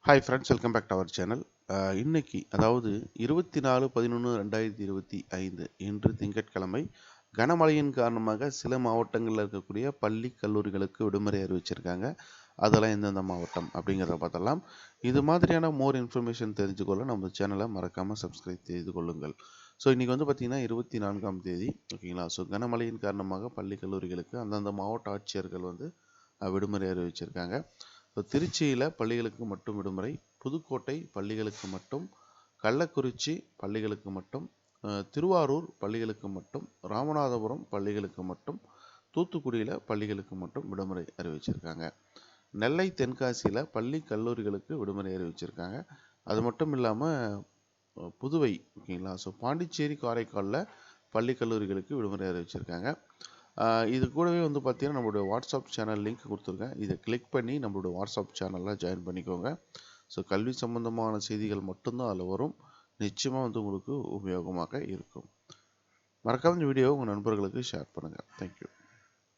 Hi friends, welcome back to our channel. இன்னைக்கு அதாவது 24/11/2025 இன்று திங்கட்கிழமை கனமழையின் காரணமாக சில மாவட்டங்களில் இருக்கக்கூடிய பள்ளி கல்லூரிகளுக்கு விடுமுறை அறிவிச்சிருக்காங்க. அதெல்லாம் எந்தெந்த மாவட்டம் அப்படிங்கிறத பார்த்தலாம். இது மாதிரியான மோர் இன்ஃபர்மேஷன் தெரிஞ்சுக்கொள்ள நம்ம சேனலை மறக்காமல் சப்ஸ்கிரைப் செய்து கொள்ளுங்கள். ஸோ இன்றைக்கி வந்து பார்த்திங்கன்னா 24ஆம் தேதி, ஓகேங்களா. ஸோ கனமழையின் காரணமாக பள்ளி கல்லூரிகளுக்கு அந்தந்த மாவட்ட ஆட்சியர்கள் வந்து விடுமுறை அறிவிச்சிருக்காங்க. இப்போ திருச்சியில் பள்ளிகளுக்கு மட்டும் விடுமுறை, புதுக்கோட்டை பள்ளிகளுக்கு மட்டும், கள்ளக்குறிச்சி பள்ளிகளுக்கு மட்டும், திருவாரூர் பள்ளிகளுக்கு மட்டும், ராமநாதபுரம் பள்ளிகளுக்கு மட்டும், தூத்துக்குடியில் பள்ளிகளுக்கு மட்டும் விடுமுறை அறிவிச்சிருக்காங்க. நெல்லை தென்காசியில் பள்ளி கல்லூரிகளுக்கு விடுமுறை அறிவிச்சிருக்காங்க. அது மட்டும் இல்லாமல் புதுவை, ஓகேங்களா. ஸோ பாண்டிச்சேரி காரைக்காலில் பள்ளி கல்லூரிகளுக்கு விடுமுறை அறிவிச்சிருக்காங்க. இது கூடவே வந்து பார்த்தீங்கன்னா நம்மளுடைய வாட்ஸ்அப் சேனல் லிங்க் கொடுத்துருக்கேன். இதை கிளிக் பண்ணி நம்மளுடைய வாட்ஸ்அப் சேனலில் ஜாயின் பண்ணிக்கோங்க. ஸோ கல்வி சம்பந்தமான செய்திகள் மட்டும்தான் அதில் வரும். நிச்சயமாக வந்து உங்களுக்கு உபயோகமாக இருக்கும். மறக்காம இந்த வீடியோவை உங்கள் நண்பர்களுக்கு ஷேர் பண்ணுங்கள். தேங்க்யூ.